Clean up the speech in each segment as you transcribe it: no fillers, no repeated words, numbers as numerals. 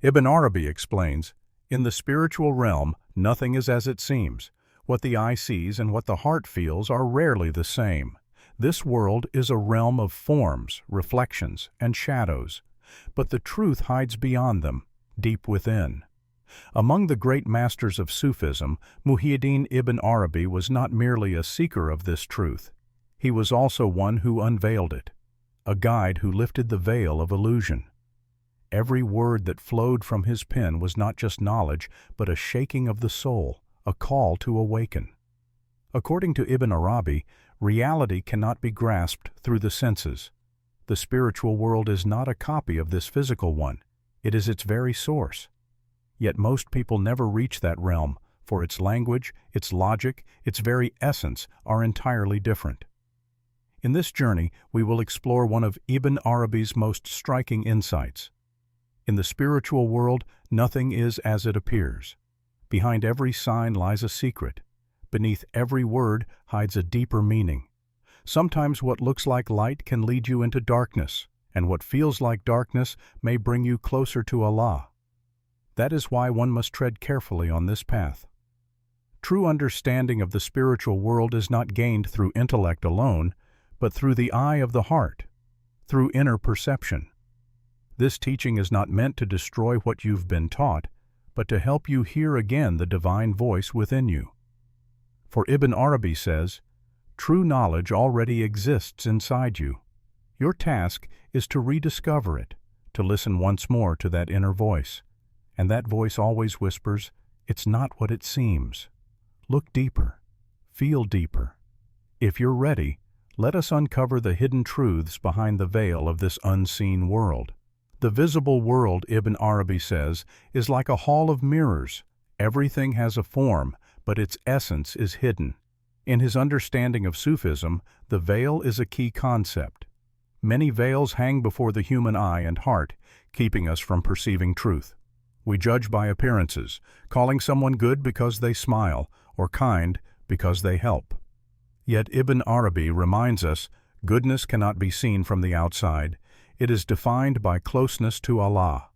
Ibn Arabi explains, "In the spiritual realm, nothing is as it seems. What the eye sees and what the heart feels are rarely the same. This world is a realm of forms, reflections, and shadows, but the truth hides beyond them, deep within." Among the great masters of Sufism, Muhyiddin Ibn Arabi was not merely a seeker of this truth. He was also one who unveiled it, a guide who lifted the veil of illusion. Every word that flowed from his pen was not just knowledge, but a shaking of the soul, a call to awaken. According to Ibn Arabi, reality cannot be grasped through the senses. The spiritual world is not a copy of this physical one. It is its very source. Yet most people never reach that realm, for its language, its logic, its very essence are entirely different. In this journey, we will explore one of Ibn Arabi's most striking insights. In the spiritual world, nothing is as it appears. Behind every sign lies a secret. Beneath every word hides a deeper meaning. Sometimes what looks like light can lead you into darkness, and what feels like darkness may bring you closer to Allah. That is why one must tread carefully on this path. True understanding of the spiritual world is not gained through intellect alone, but through the eye of the heart, through inner perception. This teaching is not meant to destroy what you've been taught, but to help you hear again the divine voice within you. For Ibn Arabi says, "True knowledge already exists inside you. Your task is to rediscover it, to listen once more to that inner voice. And that voice always whispers, 'It's not what it seems.' Look deeper. Feel deeper. If you're ready, let us uncover the hidden truths behind the veil of this unseen world." The visible world, Ibn Arabi says, is like a hall of mirrors. Everything has a form, but its essence is hidden. In his understanding of Sufism, the veil is a key concept. Many veils hang before the human eye and heart, keeping us from perceiving truth. We judge by appearances, calling someone good because they smile, or kind because they help. Yet Ibn Arabi reminds us, goodness cannot be seen from the outside. It is defined by closeness to Allah.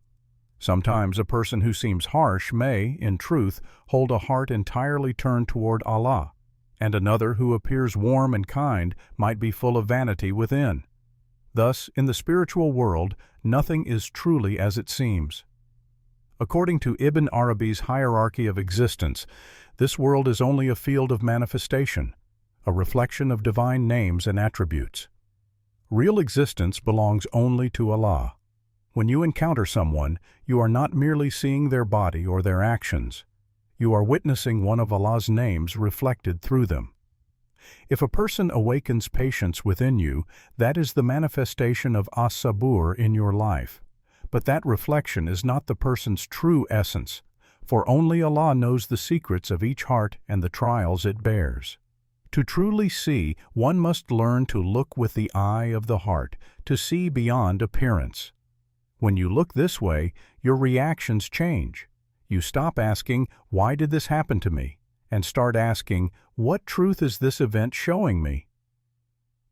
Sometimes a person who seems harsh may, in truth, hold a heart entirely turned toward Allah, and another who appears warm and kind might be full of vanity within. Thus, in the spiritual world, nothing is truly as it seems. According to Ibn Arabi's hierarchy of existence, this world is only a field of manifestation, a reflection of divine names and attributes. Real existence belongs only to Allah. When you encounter someone, you are not merely seeing their body or their actions. You are witnessing one of Allah's names reflected through them. If a person awakens patience within you, that is the manifestation of as-sabur in your life. But that reflection is not the person's true essence, for only Allah knows the secrets of each heart and the trials it bears. To truly see, one must learn to look with the eye of the heart, to see beyond appearance. When you look this way, your reactions change. You stop asking, "Why did this happen to me?" and start asking, "What truth is this event showing me?"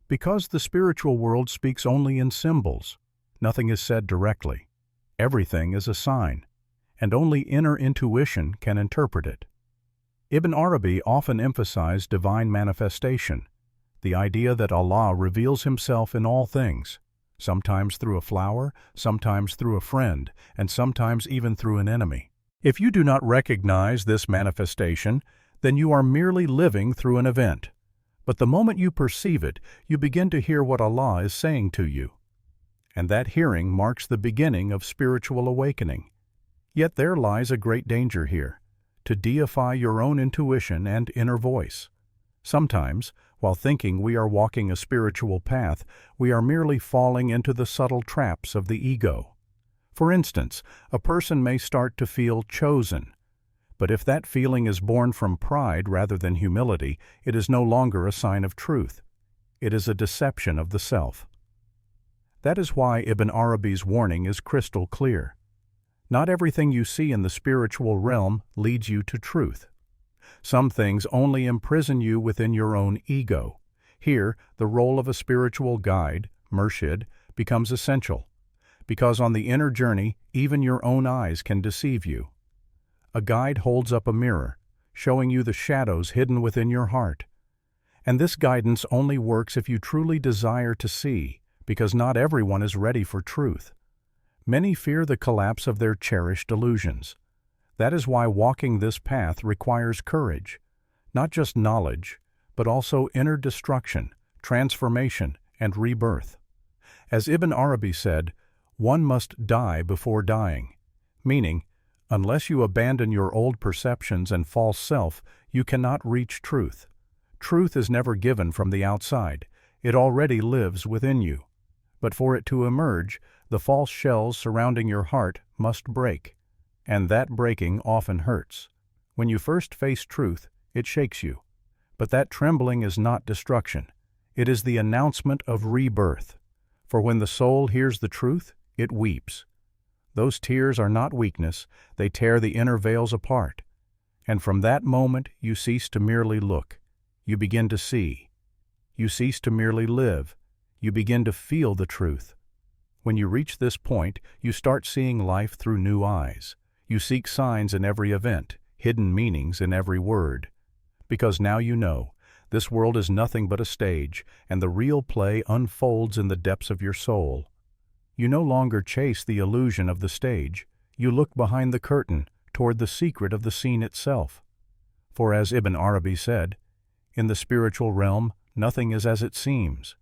Because the spiritual world speaks only in symbols, nothing is said directly. Everything is a sign, and only inner intuition can interpret it. Ibn Arabi often emphasized divine manifestation, the idea that Allah reveals Himself in all things, sometimes through a flower, sometimes through a friend, and sometimes even through an enemy. If you do not recognize this manifestation, then you are merely living through an event. But the moment you perceive it, you begin to hear what Allah is saying to you. And that hearing marks the beginning of spiritual awakening. Yet there lies a great danger here, to deify your own intuition and inner voice. Sometimes, while thinking we are walking a spiritual path, we are merely falling into the subtle traps of the ego. For instance, a person may start to feel chosen. But if that feeling is born from pride rather than humility, it is no longer a sign of truth. It is a deception of the self. That is why Ibn Arabi's warning is crystal clear. Not everything you see in the spiritual realm leads you to truth. Some things only imprison you within your own ego. Here, the role of a spiritual guide, murshid, becomes essential. because on the inner journey, even your own eyes can deceive you. A guide holds up a mirror, showing you the shadows hidden within your heart. And this guidance only works if you truly desire to see, because not everyone is ready for truth. Many fear the collapse of their cherished illusions. That is why walking this path requires courage, not just knowledge, but also inner destruction, transformation, and rebirth. As Ibn Arabi said, one must die before dying, meaning, unless you abandon your old perceptions and false self, you cannot reach truth. Truth is never given from the outside. It already lives within you. But for it to emerge, the false shells surrounding your heart must break. And that breaking often hurts. When you first face truth, it shakes you. But that trembling is not destruction. It is the announcement of rebirth. For when the soul hears the truth, it weeps. Those tears are not weakness, they tear the inner veils apart. And from that moment, you cease to merely look. You begin to see. You cease to merely live. You begin to feel the truth. When you reach this point, you start seeing life through new eyes. You seek signs in every event, hidden meanings in every word. Because now you know, this world is nothing but a stage, and the real play unfolds in the depths of your soul. You no longer chase the illusion of the stage. You look behind the curtain, toward the secret of the scene itself. For as Ibn Arabi said, in the spiritual realm, nothing is as it seems.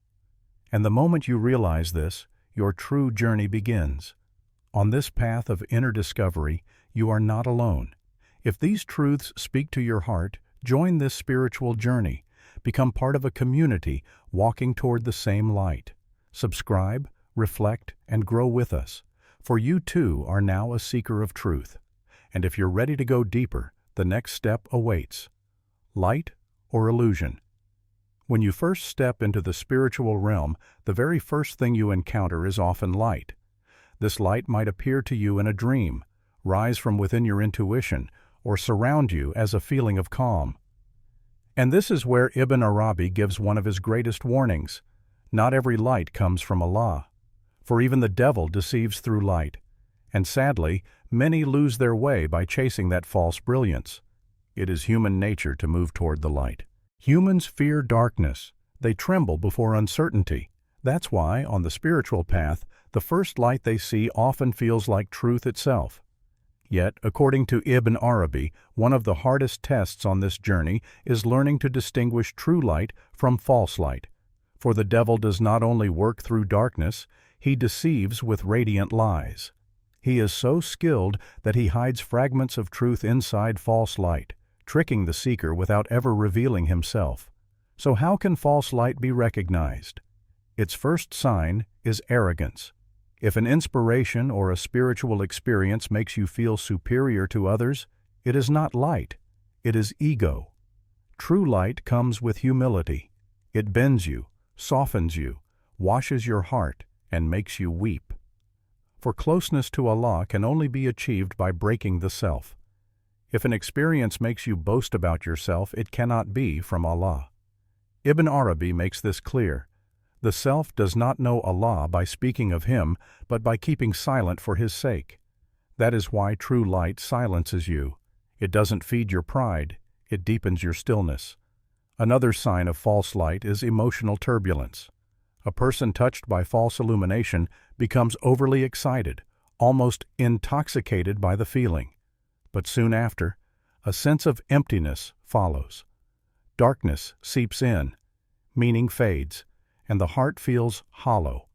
And the moment you realize this, your true journey begins. On this path of inner discovery, you are not alone. If these truths speak to your heart, join this spiritual journey. Become part of a community walking toward the same light. Subscribe, reflect, and grow with us, for you too are now a seeker of truth. And if you're ready to go deeper, the next step awaits. Light or illusion? When you first step into the spiritual realm, the very first thing you encounter is often light. This light might appear to you in a dream, rise from within your intuition, or surround you as a feeling of calm. And this is where Ibn Arabi gives one of his greatest warnings. Not every light comes from Allah, for even the devil deceives through light. And sadly, many lose their way by chasing that false brilliance. It is human nature to move toward the light. Humans fear darkness. They tremble before uncertainty. That's why, on the spiritual path, the first light they see often feels like truth itself. Yet, according to Ibn Arabi, one of the hardest tests on this journey is learning to distinguish true light from false light. For the devil does not only work through darkness, he deceives with radiant lies. He is so skilled that he hides fragments of truth inside false light, tricking the seeker without ever revealing himself. So how can false light be recognized? Its first sign is arrogance. If an inspiration or a spiritual experience makes you feel superior to others, it is not light, it is ego. True light comes with humility. It bends you, softens you, washes your heart, and makes you weep. For closeness to Allah can only be achieved by breaking the self. If an experience makes you boast about yourself, it cannot be from Allah. Ibn Arabi makes this clear. The self does not know Allah by speaking of Him, but by keeping silent for His sake. That is why true light silences you. It doesn't feed your pride, it deepens your stillness. Another sign of false light is emotional turbulence. A person touched by false illumination becomes overly excited, almost intoxicated by the feeling. But soon after, a sense of emptiness follows. Darkness seeps in, meaning fades, and the heart feels hollow.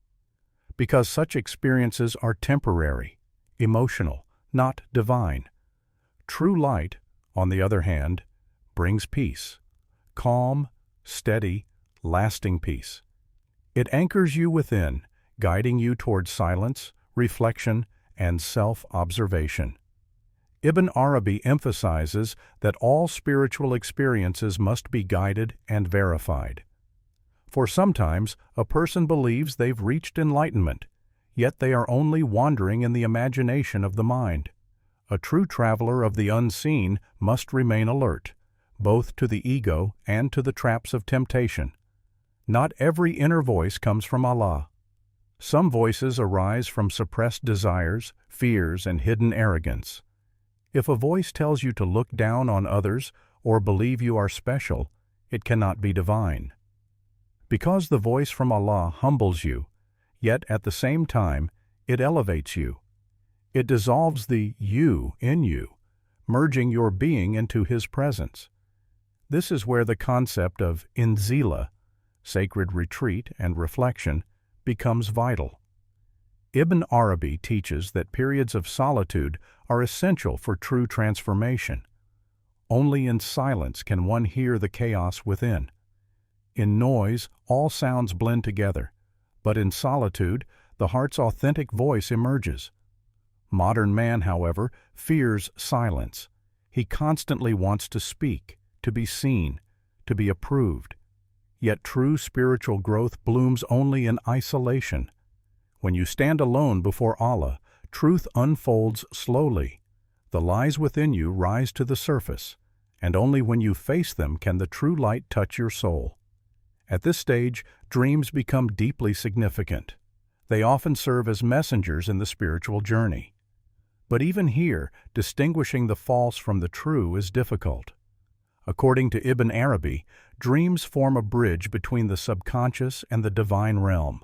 Because such experiences are temporary, emotional, not divine. True light, on the other hand, brings peace. Calm, steady, lasting peace. It anchors you within, guiding you toward silence, reflection, and self-observation. Ibn Arabi emphasizes that all spiritual experiences must be guided and verified. For sometimes a person believes they've reached enlightenment, yet they are only wandering in the imagination of the mind. A true traveler of the unseen must remain alert, both to the ego and to the traps of temptation. Not every inner voice comes from Allah. Some voices arise from suppressed desires, fears, and hidden arrogance. If a voice tells you to look down on others or believe you are special, it cannot be divine. Because the voice from Allah humbles you, yet at the same time it elevates you. It dissolves the you in you, merging your being into His presence. This is where the concept of inzila, sacred retreat and reflection, becomes vital. Ibn Arabi teaches that periods of solitude are essential for true transformation. Only in silence can one hear the chaos within. In noise, all sounds blend together, but in solitude, the heart's authentic voice emerges. Modern man, however, fears silence. He constantly wants to speak, to be seen, to be approved. Yet true spiritual growth blooms only in isolation. When you stand alone before Allah, truth unfolds slowly. The lies within you rise to the surface, and only when you face them can the true light touch your soul. At this stage, dreams become deeply significant. They often serve as messengers in the spiritual journey. But even here, distinguishing the false from the true is difficult. According to Ibn Arabi, dreams form a bridge between the subconscious and the divine realm.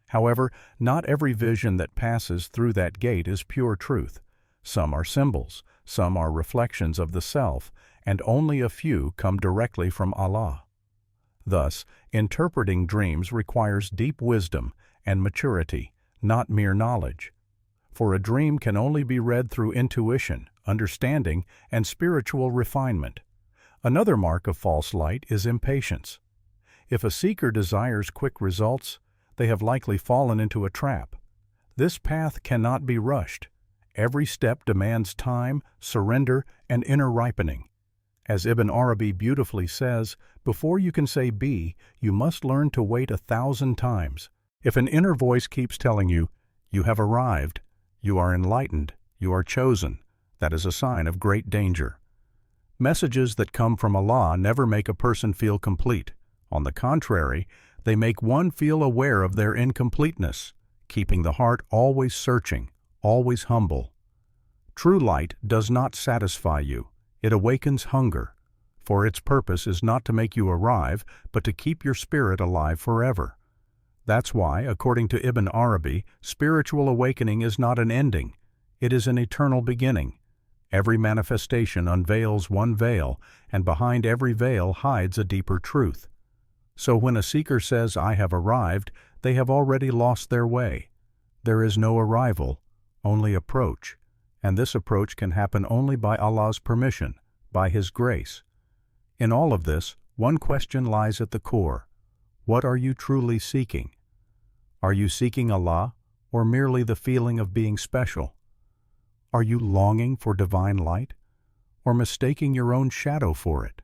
However, not every vision that passes through that gate is pure truth. Some are symbols, some are reflections of the self, and only a few come directly from Allah. Thus, interpreting dreams requires deep wisdom and maturity, not mere knowledge. For a dream can only be read through intuition, understanding, and spiritual refinement. Another mark of false light is impatience. If a seeker desires quick results, they have likely fallen into a trap. This path cannot be rushed. Every step demands time, surrender, and inner ripening. As Ibn Arabi beautifully says, before you can say be, you must learn to wait 1,000 times. If an inner voice keeps telling you, you have arrived, you are enlightened, you are chosen, that is a sign of great danger. Messages that come from Allah never make a person feel complete. On the contrary, they make one feel aware of their incompleteness, keeping the heart always searching, always humble. True light does not satisfy you. It awakens hunger, for its purpose is not to make you arrive, but to keep your spirit alive forever. That's why, according to Ibn Arabi, spiritual awakening is not an ending. It is an eternal beginning. Every manifestation unveils one veil, and behind every veil hides a deeper truth. So when a seeker says, I have arrived, they have already lost their way. There is no arrival, only approach, and this approach can happen only by Allah's permission, by His grace. In all of this, one question lies at the core. What are you truly seeking? Are you seeking Allah, or merely the feeling of being special? Are you longing for divine light, or mistaking your own shadow for it?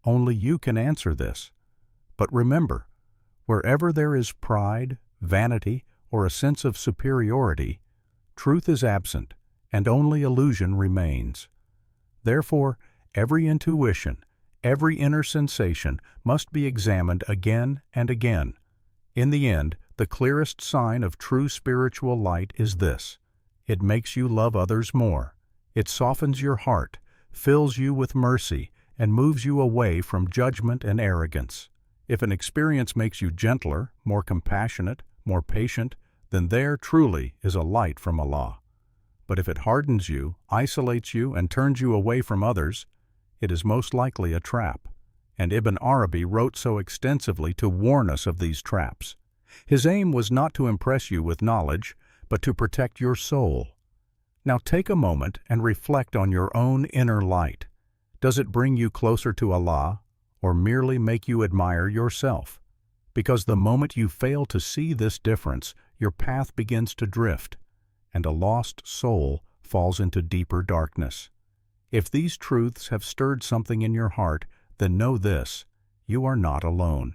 Only you can answer this. But remember, wherever there is pride, vanity, or a sense of superiority, truth is absent, and only illusion remains. Therefore, every intuition, every inner sensation must be examined again and again. In the end, the clearest sign of true spiritual light is this. It makes you love others more. It softens your heart, fills you with mercy, and moves you away from judgment and arrogance. If an experience makes you gentler, more compassionate, more patient, then there truly is a light from Allah. But if it hardens you, isolates you, and turns you away from others, it is most likely a trap. And Ibn Arabi wrote so extensively to warn us of these traps. His aim was not to impress you with knowledge, but to protect your soul. Now take a moment and reflect on your own inner light. Does it bring you closer to Allah, or merely make you admire yourself? Because the moment you fail to see this difference, your path begins to drift, and a lost soul falls into deeper darkness. If these truths have stirred something in your heart, then know this: you are not alone.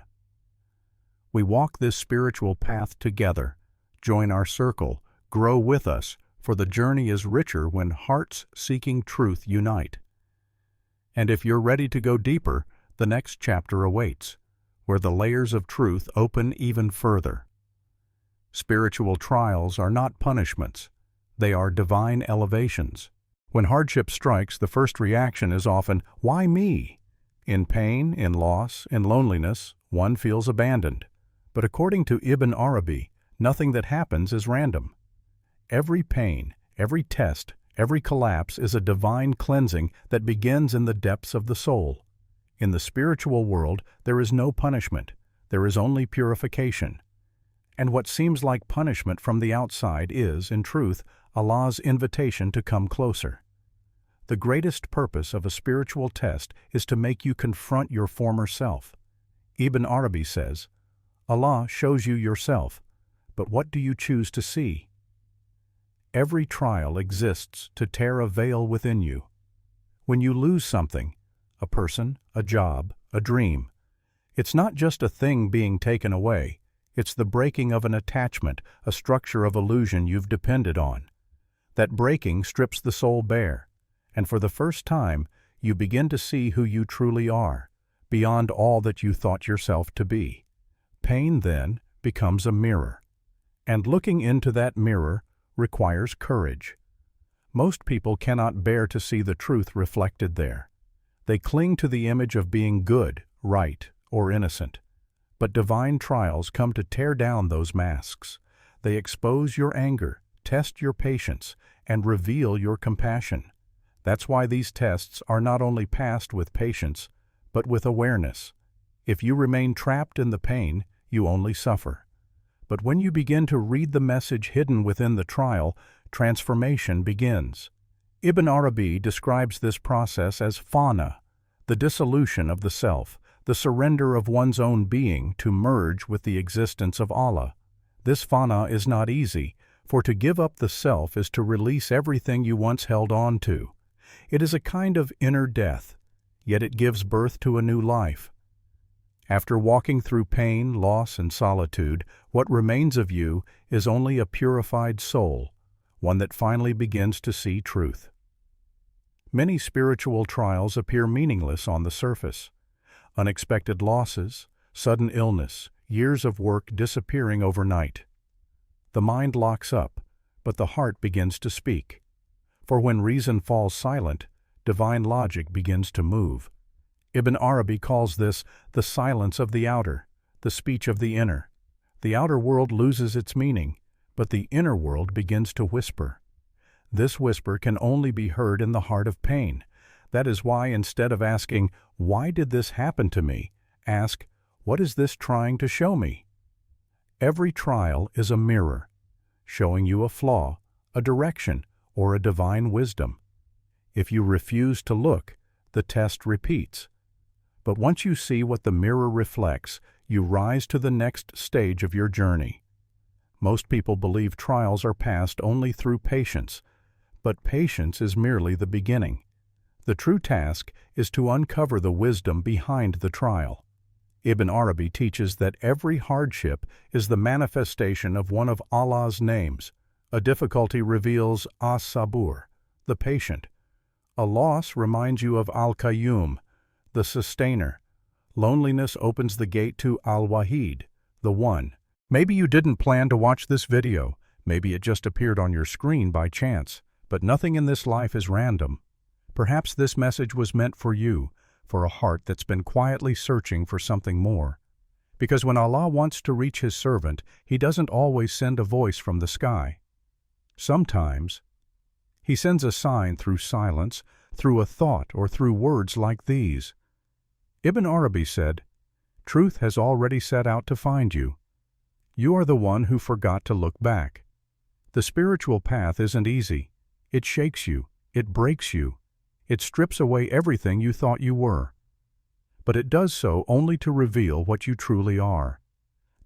We walk this spiritual path together. Join our circle, grow with us, for the journey is richer when hearts seeking truth unite. And if you're ready to go deeper, the next chapter awaits, where the layers of truth open even further. Spiritual trials are not punishments. They are divine elevations. When hardship strikes, the first reaction is often, "Why me?" In pain, in loss, in loneliness, one feels abandoned. But according to Ibn Arabi, nothing that happens is random. Every pain, every test, every collapse is a divine cleansing that begins in the depths of the soul. In the spiritual world, there is no punishment. There is only purification. And what seems like punishment from the outside is, in truth, Allah's invitation to come closer. The greatest purpose of a spiritual test is to make you confront your former self. Ibn Arabi says, Allah shows you yourself, but what do you choose to see? Every trial exists to tear a veil within you. When you lose something, a person, a job, a dream, it's not just a thing being taken away. It's the breaking of an attachment, a structure of illusion you've depended on. That breaking strips the soul bare, and for the first time, you begin to see who you truly are, beyond all that you thought yourself to be. Pain, then, becomes a mirror, and looking into that mirror requires courage. Most people cannot bear to see the truth reflected there. They cling to the image of being good, right, or innocent. But divine trials come to tear down those masks. They expose your anger, test your patience, and reveal your compassion. That's why these tests are not only passed with patience, but with awareness. If you remain trapped in the pain, you only suffer. But when you begin to read the message hidden within the trial, transformation begins. Ibn Arabi describes this process as fana, the dissolution of the self, the surrender of one's own being to merge with the existence of Allah. This fana is not easy, for to give up the self is to release everything you once held on to. It is a kind of inner death, yet it gives birth to a new life. After walking through pain, loss, and solitude, what remains of you is only a purified soul, one that finally begins to see truth. Many spiritual trials appear meaningless on the surface. Unexpected losses, sudden illness, years of work disappearing overnight. The mind locks up, but the heart begins to speak. For when reason falls silent, divine logic begins to move. Ibn Arabi calls this the silence of the outer, the speech of the inner. The outer world loses its meaning, but the inner world begins to whisper. This whisper can only be heard in the heart of pain. That is why instead of asking, "Why did this happen to me?" ask, "What is this trying to show me?" Every trial is a mirror, showing you a flaw, a direction, or a divine wisdom. If you refuse to look, the test repeats. But once you see what the mirror reflects, you rise to the next stage of your journey. Most people believe trials are passed only through patience, but patience is merely the beginning. The true task is to uncover the wisdom behind the trial. Ibn Arabi teaches that every hardship is the manifestation of one of Allah's names. A difficulty reveals As-Sabur, the patient. A loss reminds you of Al-Qayyum, the sustainer. Loneliness opens the gate to Al-Wahid, the one. Maybe you didn't plan to watch this video. Maybe it just appeared on your screen by chance. But nothing in this life is random. Perhaps this message was meant for you, for a heart that's been quietly searching for something more. Because when Allah wants to reach His servant, He doesn't always send a voice from the sky. Sometimes, He sends a sign through silence, through a thought, or through words like these. Ibn Arabi said, "Truth has already set out to find you. You are the one who forgot to look back." The spiritual path isn't easy. It shakes you. It breaks you. It strips away everything you thought you were. But it does so only to reveal what you truly are.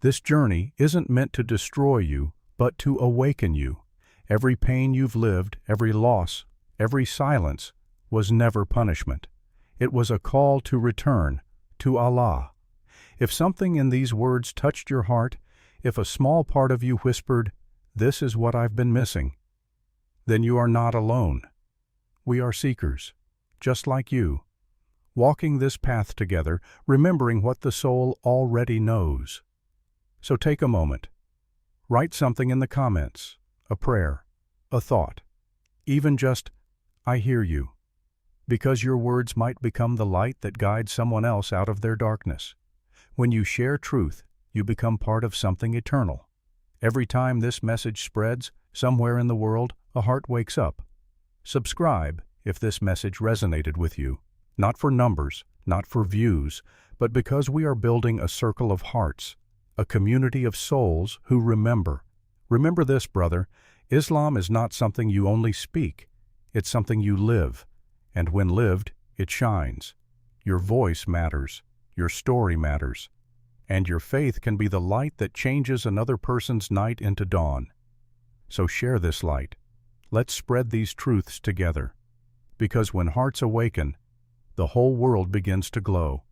This journey isn't meant to destroy you, but to awaken you. Every pain you've lived, every loss, every silence, was never punishment. It was a call to return, to Allah. If something in these words touched your heart, if a small part of you whispered, "This is what I've been missing," then you are not alone. We are seekers, just like you, walking this path together, remembering what the soul already knows. So take a moment. Write something in the comments, a prayer, a thought, even just, "I hear you," because your words might become the light that guides someone else out of their darkness. When you share truth, you become part of something eternal. Every time this message spreads, somewhere in the world, a heart wakes up. Subscribe if this message resonated with you, not for numbers, not for views, but because we are building a circle of hearts, a community of souls who remember. Remember this, brother, Islam is not something you only speak, it's something you live, and when lived, it shines. Your voice matters, your story matters, and your faith can be the light that changes another person's night into dawn. So share this light. Let's spread these truths together, because when hearts awaken, the whole world begins to glow.